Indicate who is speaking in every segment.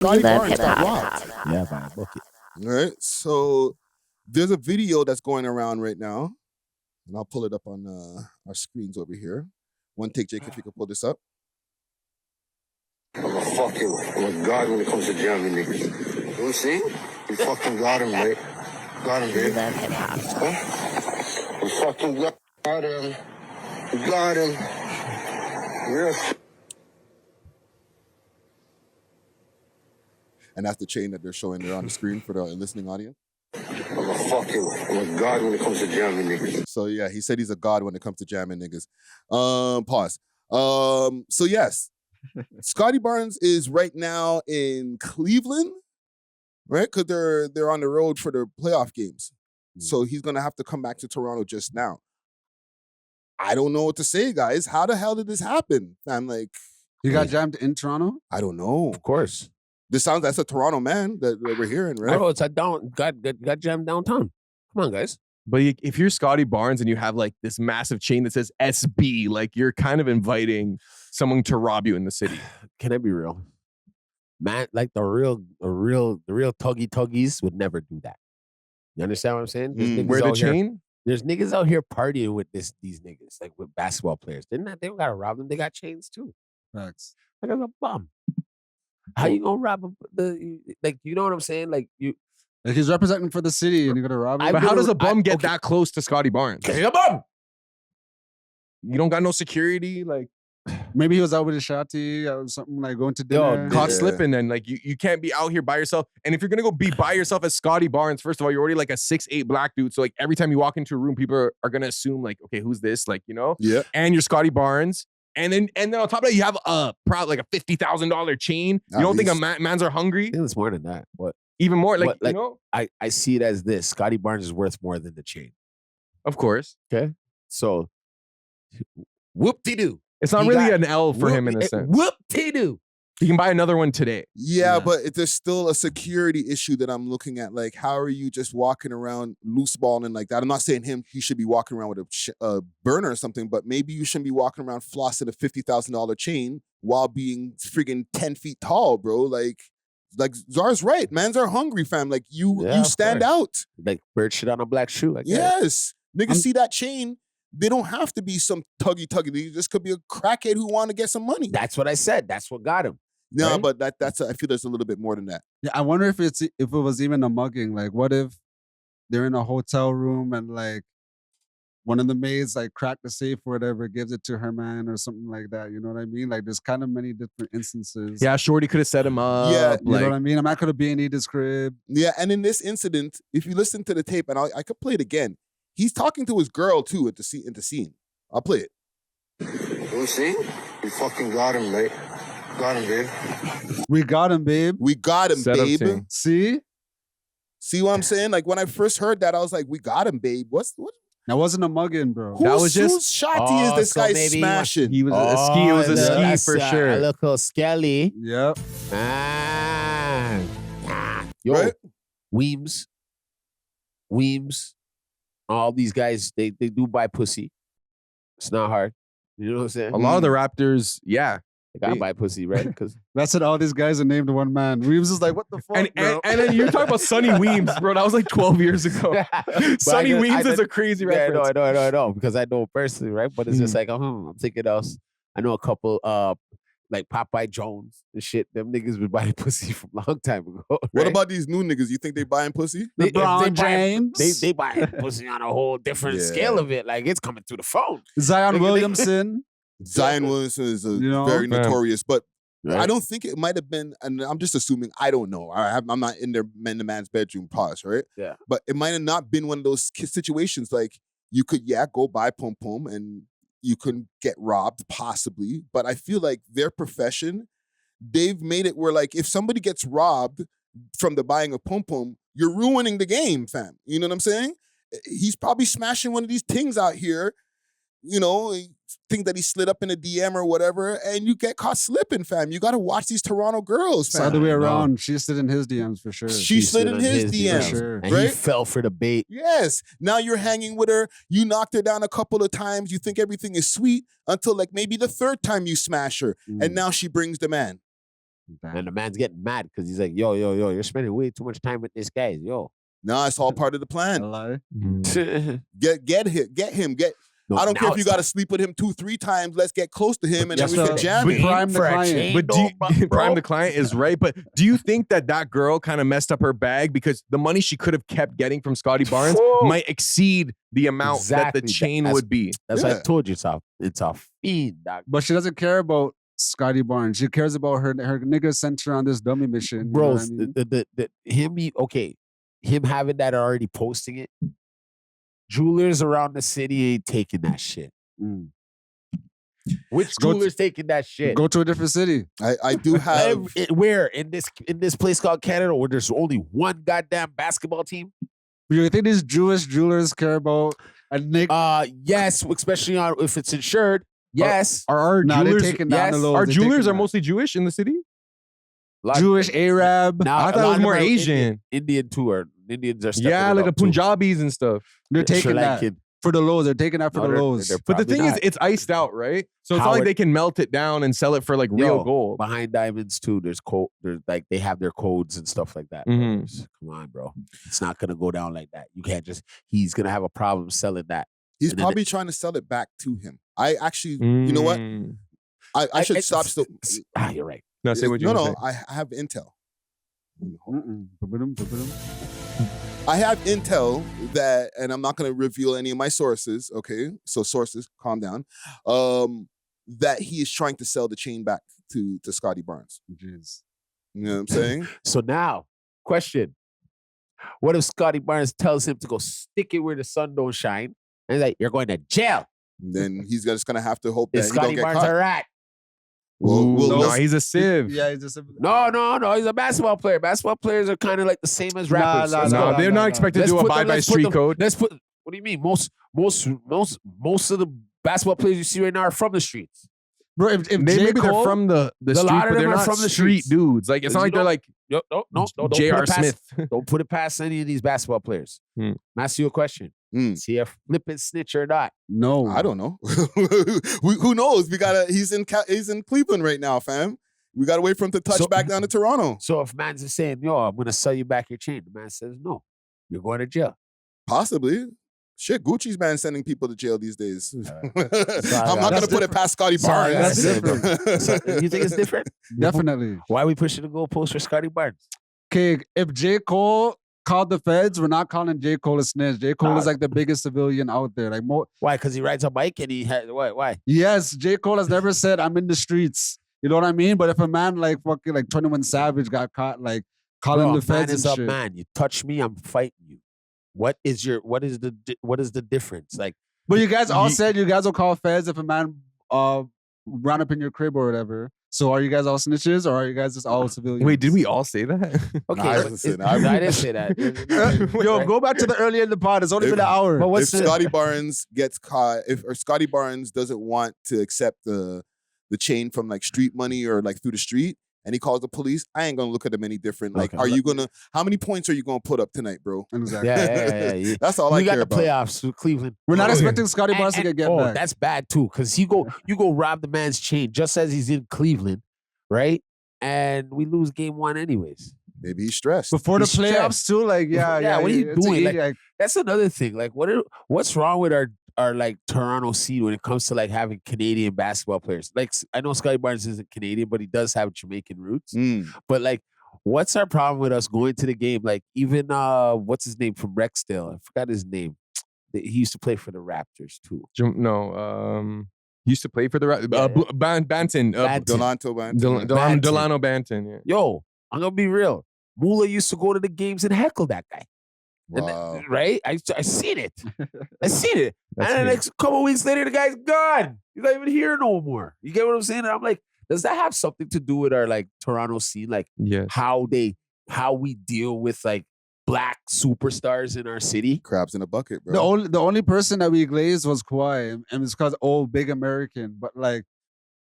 Speaker 1: Scottie Barnes got robbed.
Speaker 2: Yeah, by a bucket.
Speaker 1: All right. So there's a video that's going around right now, and I'll pull it up on our screens over here. One take, Jake, if you could pull this up.
Speaker 3: I'm a fucking god when it comes to jamming niggas. You know what I'm saying? We fucking got him, mate. Got him, babe. Huh? We fucking got him. We got him. Real.
Speaker 1: And that's the chain that they're showing there on the screen for the listening audience.
Speaker 3: I'm a god when it comes to jamming niggas.
Speaker 1: So yeah, he said he's a god when it comes to jamming niggas. Pause. So yes, Scottie Barnes is right now in Cleveland, right? Because they're on the road for the playoff games. So he's gonna have to come back to Toronto just now. I don't know what to say, guys. How the hell did this happen? I'm like,
Speaker 4: you got jammed in Toronto?
Speaker 1: I don't know.
Speaker 2: Of course.
Speaker 1: That's a Toronto man that we're hearing, right?
Speaker 5: Oh, it's got jammed downtown. Come on, guys.
Speaker 6: But if you're Scottie Barnes and you have like this massive chain that says SB, like you're kind of inviting someone to rob you in the city.
Speaker 5: Can I be real? Man, like the real tuggies would never do that. You understand what I'm saying?
Speaker 6: Where the chain?
Speaker 5: There's niggas out here partying with these niggas, like with basketball players. They don't gotta rob them. They got chains too.
Speaker 4: Facts.
Speaker 5: Like a bum. How you gonna rob you know what I'm saying? Like
Speaker 4: he's representing for the city and you're gonna rob him.
Speaker 6: But how does a bum get that close to Scottie Barnes?
Speaker 5: He's a bum.
Speaker 6: You don't got no security, like
Speaker 4: maybe he was out with his shotty or something, like going to dinner.
Speaker 6: Caught slipping then. Like you can't be out here by yourself. And if you're gonna go be by yourself as Scottie Barnes, first of all, you're already like a 6'8" black dude. So like every time you walk into a room, people are gonna assume like, okay, who's this? Like, you know?
Speaker 1: Yeah.
Speaker 6: And you're Scottie Barnes. And then on top of that, you have probably like a $50,000 chain. You don't think a mans are hungry?
Speaker 5: I think it's more than that. What?
Speaker 6: Even more,
Speaker 5: you
Speaker 6: know?
Speaker 5: I see it as this. Scottie Barnes is worth more than the chain.
Speaker 6: Of course.
Speaker 5: Okay. So whoop-de-doo.
Speaker 6: It's not really an L for him in a sense.
Speaker 5: Whoop-de-doo.
Speaker 6: He can buy another one today.
Speaker 1: Yeah, but there's still a security issue that I'm looking at. Like, how are you just walking around loose balling like that? I'm not saying he should be walking around with a burner or something, but maybe you shouldn't be walking around flossing a $50,000 chain while being friggin' 10 feet tall, bro. Like Czar's right. Mans are hungry, fam. Like, you stand out.
Speaker 5: Like bird shit on a black shoe, I guess.
Speaker 1: Yes. Niggas see that chain. They don't have to be some tuggy. This could be a crackhead who want to get some money.
Speaker 5: That's what I said. That's what got him.
Speaker 1: No,
Speaker 5: right?
Speaker 1: but that's I feel there's a little bit more than that.
Speaker 4: Yeah, I wonder if it was even a mugging. Like, what if they're in a hotel room and like one of the maids like cracked the safe or whatever, gives it to her man or something like that. You know what I mean? Like, there's kind of many different instances.
Speaker 6: Yeah, Shorty could have set him up.
Speaker 1: Yeah,
Speaker 4: you know what I mean? I'm not gonna be in Edith's crib.
Speaker 1: Yeah, and in this incident, if you listen to the tape, and I could play it again, he's talking to his girl too at the scene. I'll play it.
Speaker 3: You know what I'm saying? We fucking got him, mate. Got him, babe.
Speaker 4: We got him, babe.
Speaker 1: We got him,
Speaker 6: Set up
Speaker 1: babe.
Speaker 6: team.
Speaker 4: See
Speaker 1: what I'm saying? Like, when I first heard that, I was like, we got him, babe. What?
Speaker 4: That wasn't a mugging, bro.
Speaker 1: Whose shotty is this guy smashing?
Speaker 6: He was a ski. It was a ski for sure.
Speaker 5: A little skelly.
Speaker 4: Yep.
Speaker 5: Yo,
Speaker 1: Right?
Speaker 5: Weems. All these guys, they do buy pussy. It's not hard. You know what I'm saying?
Speaker 6: A lot of the Raptors, yeah.
Speaker 5: They gotta buy pussy, right? Because
Speaker 4: That's it. All these guys are named one man. Reeves is like, what the fuck, bro?
Speaker 6: And then you're talking about Sonny Weems, bro. That was like 12 years ago. Sonny Weems is a crazy reference.
Speaker 5: I know, because I know personally, right? But it's just like, I'm thinking else. I know a couple, like Popeye Jones and shit. Them niggas been buying pussy from a long time ago. Right?
Speaker 1: What about these new niggas? You think they buying pussy?
Speaker 4: LeBron James.
Speaker 5: They buying pussy on a whole different scale of it. Like, it's coming through the phone.
Speaker 4: Zion Williamson.
Speaker 1: Zion Williamson is very notorious, but I don't think it might have been, and I'm just assuming, I don't know. I'm not in the man's bedroom, pause, right?
Speaker 5: Yeah.
Speaker 1: But it might have not been one of those situations like you could, go buy pom pom and you couldn't get robbed, possibly. But I feel like their profession, they've made it where, like, if somebody gets robbed from the buying of pom pom, you're ruining the game, fam. You know what I'm saying? He's probably smashing one of these things out here, think that he slid up in a DM or whatever, and you get caught slipping, fam. You got to watch these Toronto girls, fam.
Speaker 4: It's the other way around. She slid in his DMs for sure.
Speaker 1: She slid in his DMs.
Speaker 4: For sure.
Speaker 5: And he fell for the bait.
Speaker 1: Yes. Now you're hanging with her. You knocked her down a couple of times. You think everything is sweet until like maybe the third time you smash her. And now she brings the man.
Speaker 5: And the man's getting mad because he's like, yo, you're spending way too much time with this guy. Yo.
Speaker 1: No, it's all part of the plan. Get him.
Speaker 5: No,
Speaker 1: I don't care
Speaker 5: now
Speaker 1: if you
Speaker 5: it's
Speaker 1: got to sleep with him 2-3 times. Let's get close to him and then
Speaker 4: Yes,
Speaker 1: we can
Speaker 4: sir.
Speaker 1: jam
Speaker 4: We
Speaker 1: it.
Speaker 4: prime the
Speaker 5: for a
Speaker 4: client.
Speaker 5: chain,
Speaker 6: But do you,
Speaker 5: bro.
Speaker 6: prime the client is right. But do you think that girl kind of messed up her bag because the money she could have kept getting from Scottie Barnes
Speaker 5: Whoa.
Speaker 6: might exceed the amount that
Speaker 5: Exactly.
Speaker 6: the chain
Speaker 5: That's-
Speaker 6: would be?
Speaker 5: That's what I
Speaker 1: Yeah.
Speaker 5: told you, it's a fiend, dog.
Speaker 4: But she doesn't care about Scottie Barnes. She cares about her nigga sent her on this dummy mission. You know what I
Speaker 5: Bros,
Speaker 4: mean?
Speaker 5: him having that or already posting it, jewelers around the city ain't taking that shit. Which
Speaker 4: Go to-
Speaker 5: jewelers taking that shit?
Speaker 4: Go to a different city.
Speaker 1: I do have.
Speaker 5: Where in this place called Canada, where there's only one goddamn basketball team?
Speaker 4: You think these Jewish jewelers care about a nigga?
Speaker 5: Yes, especially if it's insured. Yes,
Speaker 6: Are our
Speaker 4: Nah, they're
Speaker 6: jewelers?
Speaker 4: taking down the
Speaker 5: yes.
Speaker 4: lows.
Speaker 6: Our
Speaker 4: They're
Speaker 6: jewelers
Speaker 4: taking
Speaker 6: are
Speaker 4: that.
Speaker 6: mostly Jewish in the city.
Speaker 4: Jewish Arab.
Speaker 5: Now,
Speaker 6: I
Speaker 5: a
Speaker 6: thought it
Speaker 5: lot
Speaker 6: was
Speaker 5: of
Speaker 6: more
Speaker 5: them are
Speaker 6: Asian.
Speaker 5: Indian too, or Indians are stepping
Speaker 6: Yeah,
Speaker 5: it
Speaker 6: like the
Speaker 5: up too.
Speaker 6: Punjabis and stuff.
Speaker 4: They're
Speaker 5: Sri
Speaker 4: taking that
Speaker 5: Lankan.
Speaker 4: for the lows. They're taking that for
Speaker 5: No,
Speaker 4: the
Speaker 5: they're-
Speaker 4: lows.
Speaker 5: they're
Speaker 6: But the
Speaker 5: probably
Speaker 6: thing is,
Speaker 5: not.
Speaker 6: it's iced out, right? So it's not like
Speaker 5: Howard-
Speaker 6: they can melt it down and sell it for like real
Speaker 5: Yo,
Speaker 6: gold.
Speaker 5: behind diamonds too. There's there's like they have their codes and stuff like that.
Speaker 6: Mhm.
Speaker 5: brothers. Come on, bro. It's not gonna go down like that. You can't just. He's gonna have a problem selling that.
Speaker 1: He's
Speaker 5: and then
Speaker 1: probably trying to sell it back to him. I actually, you know what?
Speaker 6: Mm.
Speaker 1: I should stop. Still,
Speaker 5: You're right.
Speaker 6: No, say what you
Speaker 1: no,
Speaker 6: gonna
Speaker 1: no.
Speaker 6: say.
Speaker 1: I have intel.
Speaker 4: Mm-mm.
Speaker 1: I have intel that, and I'm not going to reveal any of my sources. Okay, so sources, calm down. That he is trying to sell the chain back to Scottie Barnes.
Speaker 4: Jeez.
Speaker 1: You know what I'm saying?
Speaker 5: So now, question: what if Scottie Barnes tells him to go stick it where the sun don't shine, and he's like, "You're going to jail"?
Speaker 1: And then he's just going to have to hope that
Speaker 5: Is
Speaker 1: he don't
Speaker 5: Scottie
Speaker 1: get
Speaker 5: Barnes
Speaker 1: caught.
Speaker 5: a rat?
Speaker 1: We'll
Speaker 6: no, he's a sieve.
Speaker 4: Yeah, he's just
Speaker 5: No. He's a basketball player. Basketball players are kind of like the same as rappers.
Speaker 4: nah,
Speaker 5: Let's
Speaker 6: No,
Speaker 5: go.
Speaker 6: they're not expected to abide by street code.
Speaker 5: Let's put. What do you mean? Most of the basketball players you see right now are from the streets.
Speaker 4: Bro, if J.
Speaker 6: Maybe they're
Speaker 4: Cole,
Speaker 6: from the
Speaker 5: A
Speaker 6: street,
Speaker 5: lot of
Speaker 6: but they're
Speaker 5: them are
Speaker 6: not
Speaker 5: from the
Speaker 6: street
Speaker 5: streets.
Speaker 6: dudes. Like it's not
Speaker 5: You
Speaker 6: like they're
Speaker 5: don't-
Speaker 6: like
Speaker 5: No, don't
Speaker 6: J.R.
Speaker 5: put it past-
Speaker 6: Smith.
Speaker 5: Don't put it past any of these basketball players.
Speaker 6: Hmm.
Speaker 5: Ask you a question.
Speaker 1: Hmm.
Speaker 5: See if flipping snitch or not.
Speaker 4: no.
Speaker 1: I don't know. Who knows? He's in Cleveland right now, fam. We gotta wait for him to touch
Speaker 5: So-
Speaker 1: back down to Toronto.
Speaker 5: So if man's just saying, "Yo, I'm gonna sell you back your chain," the man says, "No, you're going to jail."
Speaker 1: Possibly. Shit, Gucci's man sending people to jail these days. I'm not
Speaker 4: That's
Speaker 1: gonna put it past Scottie
Speaker 5: Sorry,
Speaker 1: Barnes.
Speaker 5: that's
Speaker 4: different.
Speaker 5: So, you think it's different?
Speaker 4: Definitely.
Speaker 5: Why are we pushing the goalpost for Scottie Barnes?
Speaker 4: Okay, if J. Cole called the feds, we're not calling J. Cole a snitch. J. Cole
Speaker 5: Nah.
Speaker 4: is like the biggest civilian out there. Like
Speaker 5: Why? Because he rides a bike and he had why?
Speaker 4: yes, J. Cole has never said I'm in the streets. You know what I mean? But if a man like fucking like 21 Savage got caught like calling
Speaker 5: Bro,
Speaker 4: the
Speaker 5: a man
Speaker 4: feds
Speaker 5: is
Speaker 4: and
Speaker 5: a
Speaker 4: shit.
Speaker 5: man. You touch me, I'm fighting you. What is the difference? Like,
Speaker 4: But you guys all
Speaker 6: Ye-
Speaker 4: said you guys will call feds if a man ran up in your crib or whatever. So are you guys all snitches or are you guys just all civilians?
Speaker 6: Wait, did we all say that?
Speaker 5: okay,
Speaker 1: I
Speaker 5: but
Speaker 1: didn't say
Speaker 5: it's-
Speaker 1: that.
Speaker 5: I didn't say that.
Speaker 4: Yo,
Speaker 5: Right?
Speaker 4: go back to the early in the pod. It's only been an hour.
Speaker 5: But
Speaker 1: If
Speaker 5: what's the,
Speaker 1: Scottie Barnes gets caught, or Scottie Barnes doesn't want to accept the chain from like street money or like through the street, and he calls the police, I ain't gonna look at him any different. Like,
Speaker 5: Okay.
Speaker 1: are you gonna? How many points are you gonna put up tonight, bro?
Speaker 4: Exactly.
Speaker 5: yeah. You,
Speaker 1: That's all I
Speaker 5: you got
Speaker 1: care
Speaker 5: the
Speaker 1: about.
Speaker 5: playoffs with Cleveland.
Speaker 4: We're not
Speaker 1: Oh,
Speaker 4: expecting Scottie Barnes to get back.
Speaker 5: That's bad too, because you go rob the man's chain just as he's in Cleveland, right? And we lose game 1 anyways.
Speaker 1: Maybe he's stressed.
Speaker 4: Before the
Speaker 5: He's
Speaker 4: playoffs
Speaker 5: stressed.
Speaker 4: too, like yeah.
Speaker 5: What are you
Speaker 4: it's
Speaker 5: doing?
Speaker 4: easy,
Speaker 5: That's another thing. Like, what's wrong with our like Toronto scene when it comes to like having Canadian basketball players? Like, I know Scottie Barnes isn't Canadian, but he does have Jamaican roots.
Speaker 1: Mm.
Speaker 5: But like, what's our problem with us going to the game? Like, even what's his name from Rexdale? I forgot his name. He used to play for the Raptors too.
Speaker 6: No, he used to play for the
Speaker 5: Yeah.
Speaker 6: Banton.
Speaker 5: Banton.
Speaker 1: Delanto, man.
Speaker 5: Banton.
Speaker 6: Delano Banton. Yeah.
Speaker 5: Yo, I'm gonna be real. Mula used to go to the games and heckle that guy. And then-
Speaker 1: Wow.
Speaker 5: right? I seen it. I seen it.
Speaker 6: That's
Speaker 5: and then
Speaker 6: me.
Speaker 5: like a couple weeks later, the guy's gone. He's not even here no more. You get what I'm saying? And I'm like, does that have something to do with our like Toronto scene? Like
Speaker 6: Yes.
Speaker 5: how we deal with like black superstars in our city?
Speaker 1: Crabs in a bucket, bro.
Speaker 4: the only person that we glazed was Kawhi, and it's because big American. But like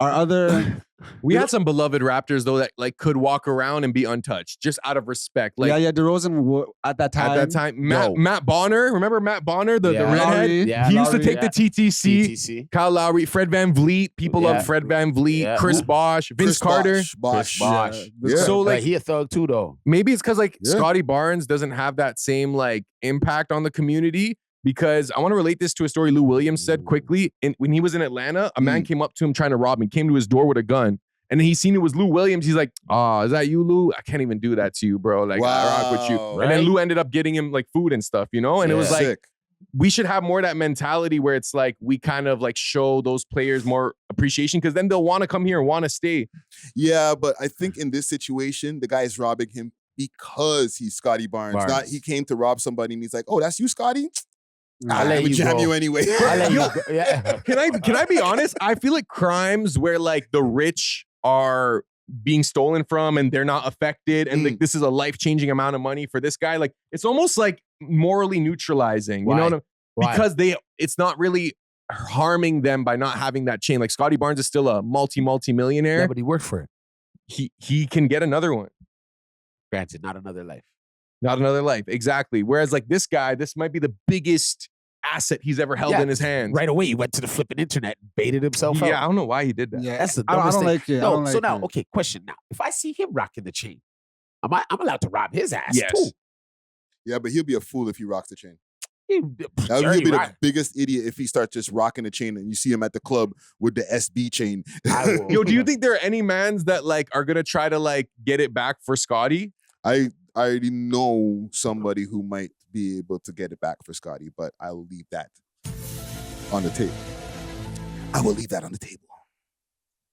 Speaker 4: Our other,
Speaker 6: We had some beloved Raptors though that like could walk around and be untouched just out of respect. Like
Speaker 4: yeah, DeRozan at that time.
Speaker 6: at that time, Matt Bonner, remember Matt Bonner, the redhead?
Speaker 4: Lowry,
Speaker 5: Yeah.
Speaker 6: He used to
Speaker 4: Lowry,
Speaker 6: take the TTC.
Speaker 5: TTC.
Speaker 6: Kyle Lowry, Fred Van Vliet. People love Fred Van Vliet, Chris Bosh, Vince Carter.
Speaker 1: Bosh.
Speaker 5: Bosh.
Speaker 1: Yeah.
Speaker 6: So like
Speaker 5: he a thug too though.
Speaker 6: maybe it's because like
Speaker 1: Yeah.
Speaker 6: Scottie Barnes doesn't have that same like impact on the community. Because I want to relate this to a story Lou Williams said quickly. When he was in Atlanta, a man came up to him trying to rob him, came to his door with a gun. And then he seen it was Lou Williams. He's like, "Oh, is that you, Lou? I can't even do that to you, bro. Like, I rock with you."
Speaker 1: Wow.
Speaker 6: And then Lou ended up getting him like food and stuff, you know? And it was like,
Speaker 1: Sick.
Speaker 6: we should have more of that mentality where it's like we kind of like show those players more appreciation because then they'll want to come here and want to stay.
Speaker 1: Yeah, but I think in this situation, the guy is robbing him because he's Scottie Barnes. Not he came to rob somebody and he's like, "Oh, that's you, Scottie? I'll
Speaker 5: let you
Speaker 1: jam
Speaker 5: go.
Speaker 1: you anyway."
Speaker 5: I'll let you go. Yeah.
Speaker 6: Can I be honest? I feel like crimes where like the rich are being stolen from and they're not affected and like this is a life-changing amount of money for this guy, like it's almost like morally neutralizing. You know what I mean?
Speaker 5: Why?
Speaker 6: Because it's not really harming them by not having that chain. Like Scottie Barnes is still a multi-millionaire.
Speaker 5: Yeah, but he worked for it.
Speaker 6: He can get another one.
Speaker 5: Granted, not another life.
Speaker 6: Not another life. Exactly. Whereas like this guy, this might be the biggest asset he's ever held in his hands.
Speaker 5: Right away, he went to the flipping internet, baited himself out.
Speaker 6: Yeah, I don't know why he did that.
Speaker 4: Yeah,
Speaker 5: That's the
Speaker 4: I
Speaker 5: dumbest
Speaker 4: don't
Speaker 5: thing.
Speaker 4: like it. I
Speaker 5: No,
Speaker 4: don't
Speaker 5: so
Speaker 4: like
Speaker 5: now,
Speaker 4: it.
Speaker 5: okay, question now. If I see him rocking the chain, I'm allowed to rob his ass
Speaker 6: Yes.
Speaker 5: too.
Speaker 1: Yeah, but he'll be a fool if he rocks the chain. He'll
Speaker 5: Dirty
Speaker 1: be the
Speaker 5: rock.
Speaker 1: biggest idiot if he starts just rocking the chain and you see him at the club with the SB chain.
Speaker 5: I will.
Speaker 6: Yo, do you think there are any mans that like are gonna try to like get it back for Scottie?
Speaker 1: I already know somebody who might be able to get it back for Scottie, but I will leave that on the table. I will leave that on the table.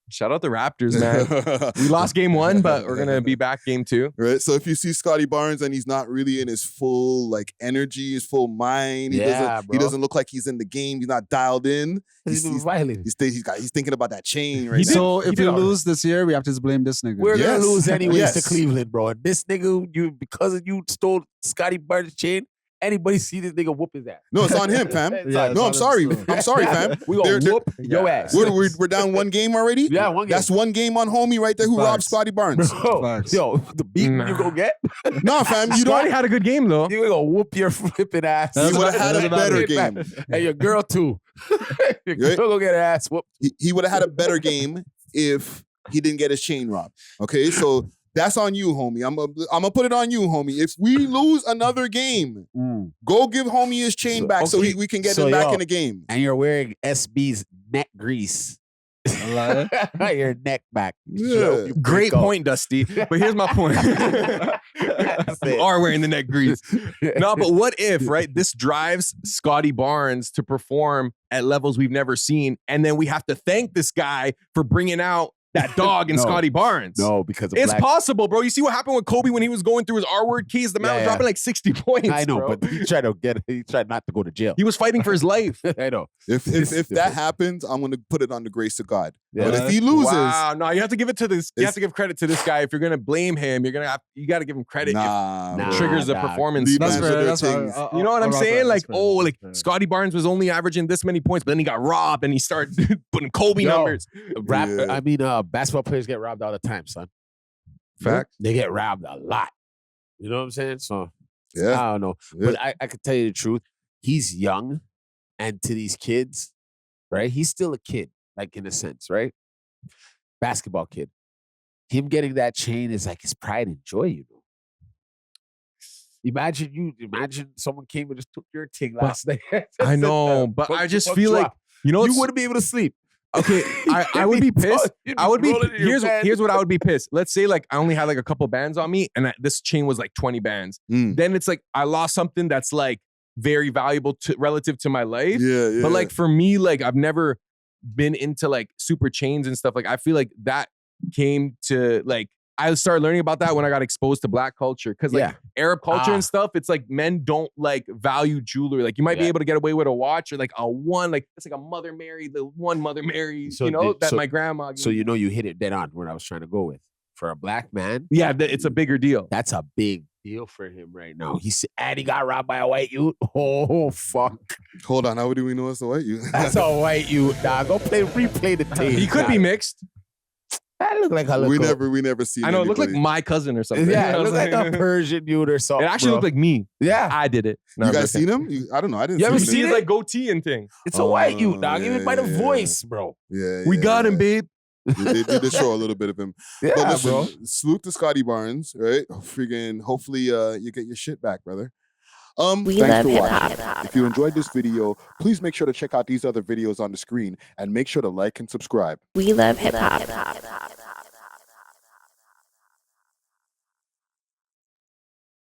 Speaker 6: Shout out the Raptors, man. We lost game 1, but we're gonna be back game 2.
Speaker 1: Right. So if you see Scottie Barnes and he's not really in his full like energy, his full mind, he
Speaker 5: bro.
Speaker 1: doesn't look like he's in the game. He's not dialed in.
Speaker 5: He's been violated.
Speaker 1: He's thinking about that chain right now.
Speaker 4: So
Speaker 6: He
Speaker 4: if
Speaker 6: did
Speaker 4: we
Speaker 6: all right.
Speaker 4: lose this year, we have to just blame this nigga.
Speaker 5: We're
Speaker 1: Yes.
Speaker 5: gonna lose anyways
Speaker 1: Yes.
Speaker 5: to Cleveland, bro. And this nigga, because of you stole Scottie Barnes' chain. Anybody see this nigga whoop his ass?
Speaker 1: No, it's on him, fam.
Speaker 4: Yeah,
Speaker 1: No, I'm
Speaker 4: it's
Speaker 1: sorry.
Speaker 4: on him.
Speaker 1: I'm sorry, fam.
Speaker 5: We gonna
Speaker 1: They're-
Speaker 5: whoop your ass.
Speaker 1: We're down one game already?
Speaker 5: Yeah, one game.
Speaker 1: That's one game on homie right there who robbed
Speaker 4: Facts.
Speaker 1: Scottie Barnes.
Speaker 5: Bro,
Speaker 4: Facts.
Speaker 5: yo, the beating you gonna get,
Speaker 1: No, fam, you
Speaker 6: Scottie
Speaker 1: don't.
Speaker 6: had a good game though.
Speaker 5: you gonna whoop your flipping ass.
Speaker 4: That's
Speaker 1: He would have had a
Speaker 4: That's
Speaker 1: better
Speaker 5: Get back.
Speaker 1: game.
Speaker 5: And your girl too. Your
Speaker 1: Right?
Speaker 5: girl gonna get her ass whooped.
Speaker 1: He would have had a better game if he didn't get his chain robbed. Okay, so that's on you, homie. I'm gonna put it on you, homie. If we lose another game, go give homie his chain
Speaker 5: So,
Speaker 1: back so
Speaker 5: okay.
Speaker 1: we can get
Speaker 5: So,
Speaker 1: him back
Speaker 5: yo.
Speaker 1: in the game.
Speaker 5: And you're wearing SB's neck grease. Your neck back.
Speaker 1: Yeah.
Speaker 6: Great point, Dusty. But here's my point. You are wearing the neck grease. No, but what if, right? This drives Scottie Barnes to perform at levels we've never seen, and then we have to thank this guy for bringing out that dog in
Speaker 5: No.
Speaker 6: Scottie Barnes.
Speaker 5: No, because of
Speaker 6: It's
Speaker 5: black.
Speaker 6: possible, bro. You see what happened with Kobe when he was going through his R-word keys? The man
Speaker 5: Yeah,
Speaker 6: was
Speaker 5: yeah.
Speaker 6: dropping like 60 points.
Speaker 5: I know,
Speaker 6: bro.
Speaker 5: but he tried not to go to jail.
Speaker 6: He was fighting for his life.
Speaker 5: I know.
Speaker 1: If
Speaker 5: It's
Speaker 1: that
Speaker 5: different.
Speaker 1: happens, I'm gonna put it on the grace of God.
Speaker 5: Yeah.
Speaker 1: But if he loses,
Speaker 6: Wow, no, you have to give it to this. You
Speaker 1: It's-
Speaker 6: have to give credit to this guy. If you're gonna blame him, you got to give him credit.
Speaker 1: nah,
Speaker 5: Nah.
Speaker 6: It triggers the
Speaker 5: dog.
Speaker 6: performance.
Speaker 1: Leave
Speaker 4: That's
Speaker 1: man
Speaker 6: stuff.
Speaker 1: to
Speaker 4: fair.
Speaker 1: their
Speaker 4: That's fair.
Speaker 1: things.
Speaker 6: You know what I'm
Speaker 4: I'll rock
Speaker 6: saying?
Speaker 4: that.
Speaker 6: Like,
Speaker 4: That's fair.
Speaker 6: like
Speaker 4: That's fair.
Speaker 6: Scottie Barnes was only averaging this many points, but then he got robbed and he started putting Kobe
Speaker 5: Yo.
Speaker 6: numbers.
Speaker 1: Yeah.
Speaker 5: Basketball players get robbed all the time, son.
Speaker 6: Fact.
Speaker 5: They get robbed a lot. You know what I'm saying? So
Speaker 1: Yeah.
Speaker 5: I don't know.
Speaker 1: Yeah.
Speaker 5: But I can tell you the truth. He's young, and to these kids, right? He's still a kid, like in a sense, right? Basketball kid. Him getting that chain is like his pride and joy, you know. Imagine someone came and just took your thing last night.
Speaker 6: I know, but I just feel like you know
Speaker 5: you
Speaker 6: what's-
Speaker 5: wouldn't be able to sleep.
Speaker 6: Okay, I would be pissed. I would be.
Speaker 5: rolling in your bed.
Speaker 6: Here's what I would be pissed. Let's say like I only had like a couple bands on me, and this chain was like 20 bands.
Speaker 1: Mm.
Speaker 6: Then it's like I lost something that's like very valuable to relative to my life.
Speaker 1: Yeah, yeah.
Speaker 6: But like for me, like I've never been into like super chains and stuff. Like I feel like that came to like I started learning about that when I got exposed to black culture. Cause like
Speaker 5: Yeah.
Speaker 6: Arab culture
Speaker 5: Ah.
Speaker 6: and stuff, it's like men don't like value jewelry. Like you might be
Speaker 5: Yeah.
Speaker 6: able to get away with a watch or like a one, like it's like a Mother Mary, the one Mother Mary,
Speaker 5: So
Speaker 6: you know,
Speaker 5: did-
Speaker 6: that
Speaker 5: so-
Speaker 6: my grandma gave
Speaker 5: So
Speaker 6: me.
Speaker 5: you know you hit it dead on where I was trying to go with. for a black man,
Speaker 6: Yeah, it's a bigger deal.
Speaker 5: that's a big deal for him right now. And he got robbed by a white youth. Oh fuck.
Speaker 1: Hold on, how do we know it's a white you?
Speaker 5: That's a white youth, dog. Go replay the tape.
Speaker 6: He could be mixed.
Speaker 5: That look like a
Speaker 1: we
Speaker 5: little.
Speaker 1: never seen.
Speaker 6: I know, it looked like
Speaker 1: anybody-
Speaker 6: my cousin or something.
Speaker 5: Yeah,
Speaker 6: You
Speaker 5: it
Speaker 6: know
Speaker 5: looked
Speaker 6: what I'm
Speaker 5: like
Speaker 6: saying?
Speaker 5: a Persian youth or something.
Speaker 6: It actually looked like me.
Speaker 5: Yeah.
Speaker 6: I did it. No,
Speaker 1: You
Speaker 6: I'm
Speaker 1: guys
Speaker 6: joking.
Speaker 1: seen him? I don't know. I didn't.
Speaker 5: You ever
Speaker 1: see
Speaker 6: See
Speaker 1: him.
Speaker 6: his like goatee and thing.
Speaker 5: It's a white youth,
Speaker 1: Oh,
Speaker 5: dog. Even by the
Speaker 1: yeah, yeah.
Speaker 5: voice, bro.
Speaker 1: Yeah,
Speaker 6: We
Speaker 1: yeah,
Speaker 6: got him,
Speaker 1: yeah.
Speaker 6: babe.
Speaker 1: They did show a little bit of him.
Speaker 5: Yeah,
Speaker 1: But listen,
Speaker 5: bro.
Speaker 1: salute to Scottie Barnes, right? Friggin' hopefully you get your shit back, brother.
Speaker 2: We
Speaker 1: Thanks
Speaker 2: love
Speaker 1: for
Speaker 2: hip-hop.
Speaker 1: watching. If you enjoyed this video, please make sure to check out these other videos on the screen and make sure to like and subscribe.
Speaker 2: We love hip hop.